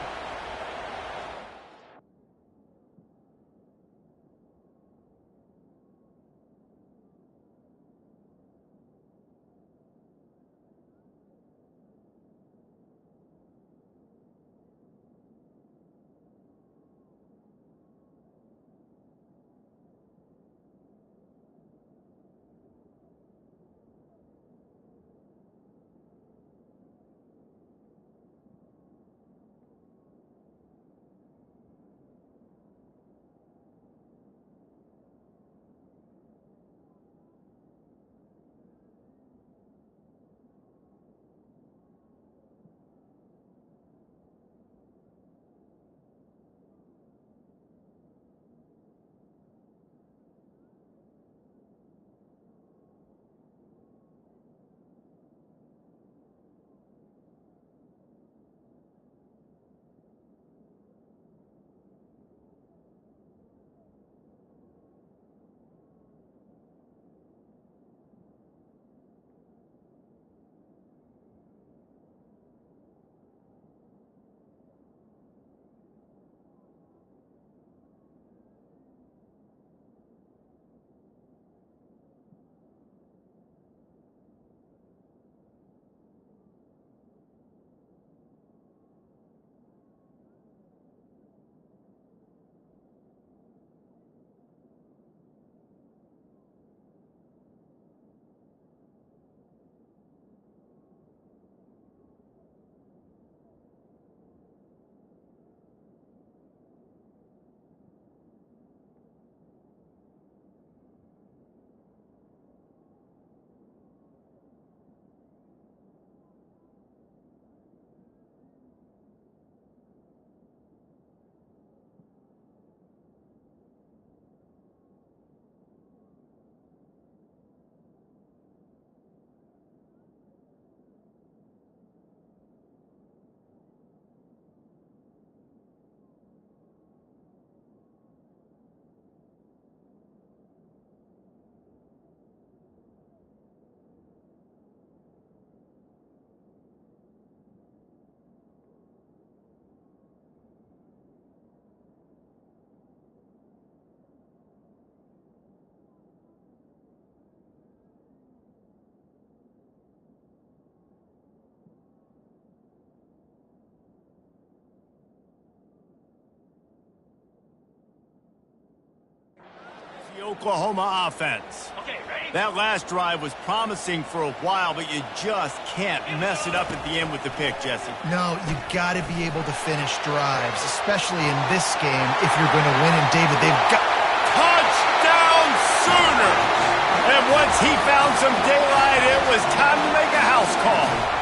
Speaker 3: Oklahoma offense. That last drive was promising for a while, but you just can't mess it up at the end with the pick, Jesse.
Speaker 2: No, you got to be able to finish drives, especially in this game if you're going to win. And David, they've got...
Speaker 3: Touchdown Sooners! And once he found some daylight, it was time to make a house call.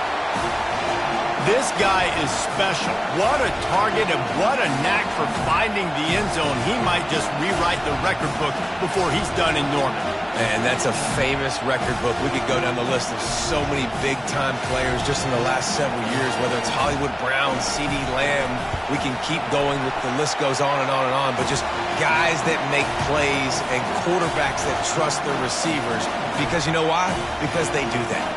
Speaker 3: This guy is special. What a target and what a knack for finding the end zone. He might just rewrite the record book before he's done in Norman.
Speaker 1: And that's a famous record book. We could go down the list of so many big-time players just in the last several years, whether it's Hollywood Brown, CeeDee Lamb. We can keep going with the list goes on and on and on, but just guys that make plays and quarterbacks that trust their receivers. Because you know why? Because they do that.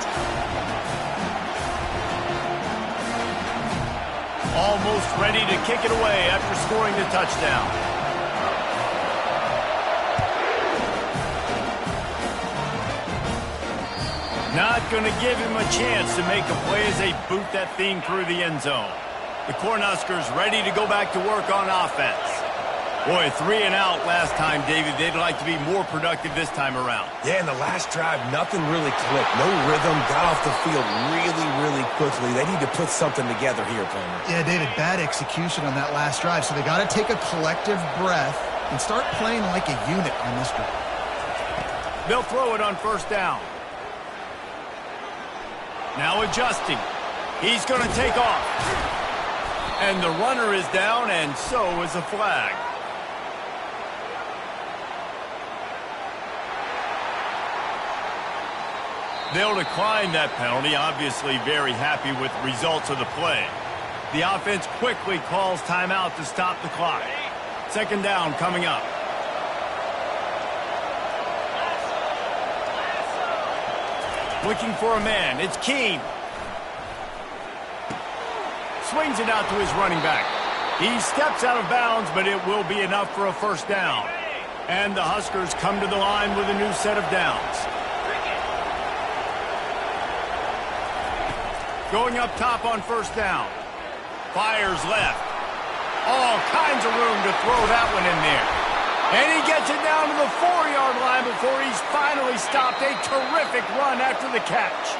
Speaker 3: Almost ready to kick it away after scoring the touchdown. Not going to give him a chance to make a play as they boot that thing through the end zone. The Cornhuskers ready to go back to work on offense. Boy, 3 and out last time, David. They'd like to be more productive this time around.
Speaker 1: Yeah, in the last drive, nothing really clicked. No rhythm, got off the field really, really quickly. They need to put something together here, Palmer.
Speaker 2: Yeah, David, bad execution on that last drive, so they got to take a collective breath and start playing like a unit on this drive.
Speaker 3: They'll throw it on first down. Now adjusting. He's going to take off. And the runner is down, and so is a flag. They'll decline that penalty, obviously very happy with the results of the play. The offense quickly calls timeout to stop the clock. Second down coming up. Looking for a man. It's Keene. Swings it out to his running back. He steps out of bounds, but it will be enough for a first down. And the Huskers come to the line with a new set of downs. Going up top on first down. Fires left. All kinds of room to throw that one in there. And he gets it down to the 4-yard line before he's finally stopped. A terrific run after the catch.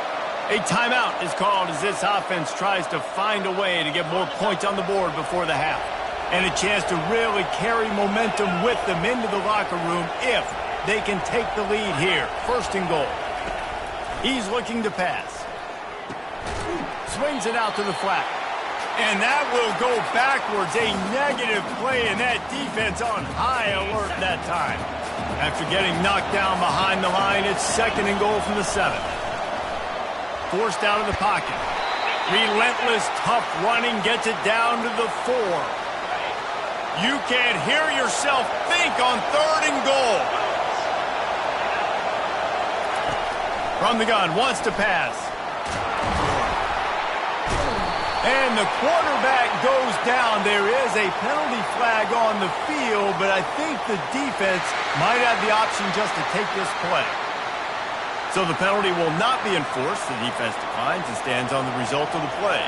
Speaker 3: A timeout is called as this offense tries to find a way to get more points on the board before the half. And a chance to really carry momentum with them into the locker room if they can take the lead here. First and goal. He's looking to pass. Swings it out to the flat. And that will go backwards. A negative play, and that defense on high alert that time. After getting knocked down behind the line, it's second and goal from the 7. Forced out of the pocket. Relentless, tough running gets it down to the 4. You can't hear yourself think on third and goal. From the gun, wants to pass. And the quarterback goes down. There is a penalty flag on the field, but I think the defense might have the option just to take this play. So the penalty will not be enforced. The defense declines and stands on the result of the play.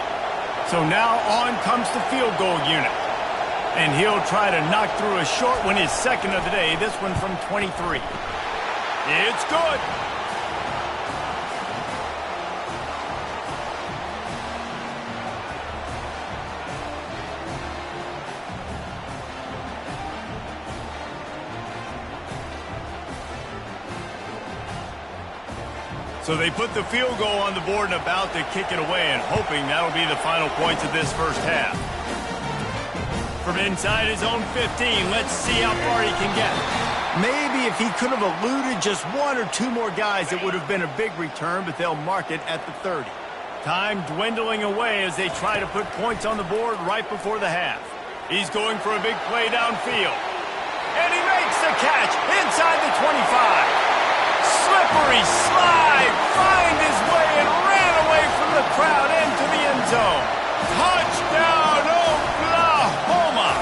Speaker 3: So now on comes the field goal unit. And he'll try to knock through a short one, his second of the day, this one from 23. It's good. So they put the field goal on the board and about to kick it away, and hoping that'll be the final points of this first half. From inside his own 15, let's see how far he can get. Maybe if he could have eluded just 1 or 2 more guys, it would have been a big return, but they'll mark it at the 30. Time dwindling away as they try to put points on the board right before the half. He's going for a big play downfield. And he makes the catch inside the 25. Slippery slide, find his way and ran away from the crowd into the end zone. Touchdown, Oklahoma!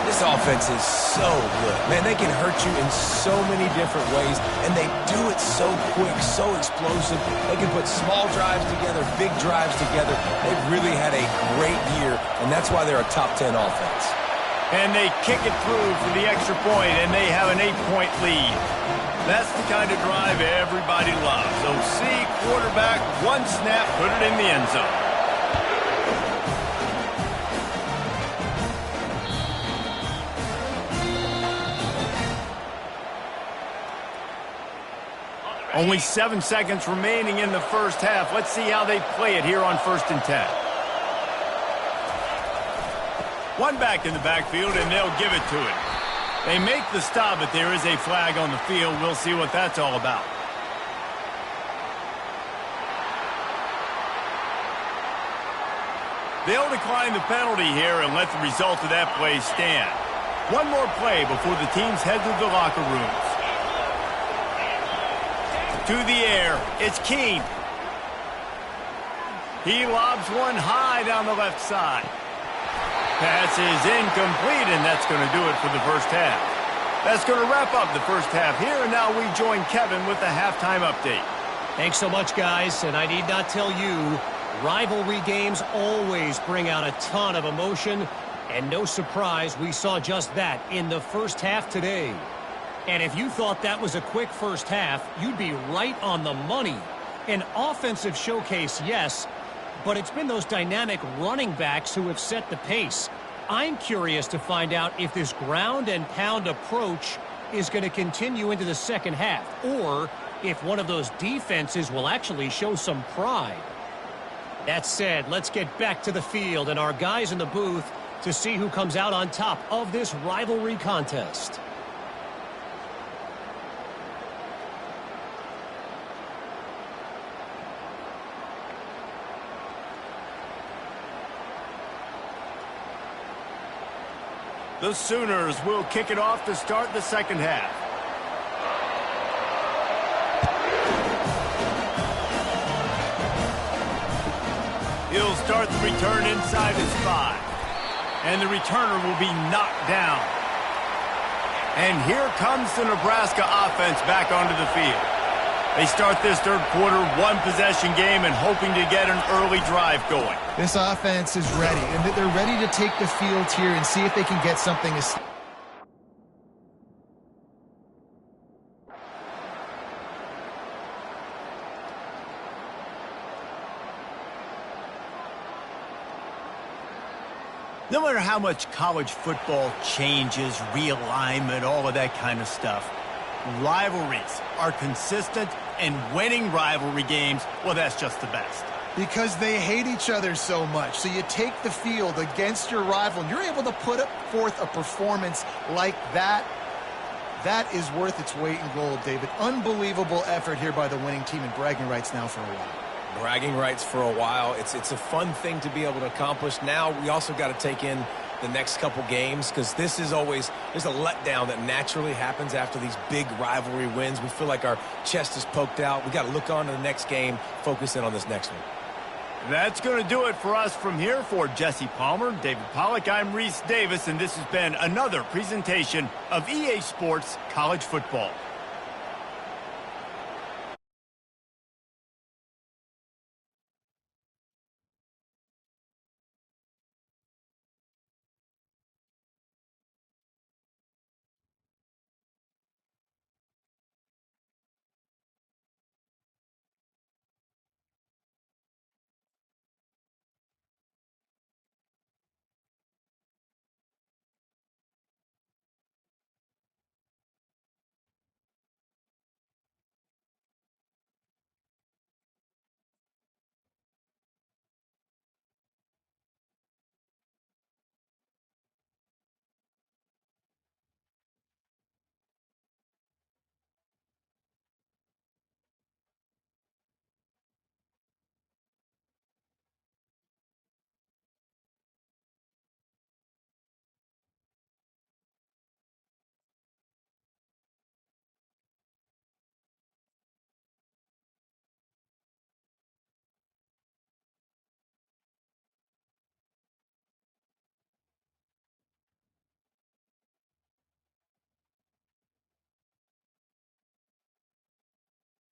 Speaker 1: This offense is so good. Man, they can hurt you in so many different ways, and they do it so quick, so explosive. They can put small drives together, big drives together. They've really had a great year, and that's why they're a top 10 offense.
Speaker 3: And they kick it through for the extra point, and they have an 8-point lead. That's the kind of drive everybody loves. So see, quarterback, one snap, put it in the end zone. Only 7 seconds remaining in the first half. Let's see how they play it here on 1st and 10. One back in the backfield, and they'll give it to him. They make the stop, but there is a flag on the field. We'll see what that's all about. They'll decline the penalty here and let the result of that play stand. One more play before the teams head to the locker rooms. To the air, it's Keene. He lobs one high down the left side. Pass is incomplete, and that's going to do it for the first half. That's going to wrap up the first half here, and now we join Kevin with the halftime update.
Speaker 4: Thanks so much, guys, and I need not tell you, rivalry games always bring out a ton of emotion, and no surprise, we saw just that in the first half today. And if you thought that was a quick first half, you'd be right on the money. An offensive showcase, yes, but it's been those dynamic running backs who have set the pace. I'm curious to find out if this ground and pound approach is going to continue into the second half, or if one of those defenses will actually show some pride. That said, let's get back to the field and our guys in the booth to see who comes out on top of this rivalry contest.
Speaker 3: The Sooners will kick it off to start the second half. He'll start the return inside his 5. And the returner will be knocked down. And here comes the Nebraska offense back onto the field. They start this third quarter one-possession game and hoping to get an early drive going.
Speaker 2: This offense is ready, and they're ready to take the field here and see if they can get something.
Speaker 3: No matter how much college football changes, realignment, all of that kind of stuff, rivalries are consistent, and winning rivalry games, well, that's just the best.
Speaker 2: Because they hate each other so much. So you take the field against your rival, and you're able to put forth a performance like that. That is worth its weight in gold, David. Unbelievable effort here by the winning team, and bragging rights now for a while.
Speaker 1: Bragging rights for a while. It's a fun thing to be able to accomplish. Now we also got to take in the next couple games, because this is always, there's a letdown that naturally happens after these big rivalry wins. We feel like our chest is poked out. We got to look on to the next game, focus in on this next one.
Speaker 3: That's going to do it for us from here. For Jesse Palmer, David Pollack, I'm Reese Davis, and this has been another presentation of EA Sports College Football.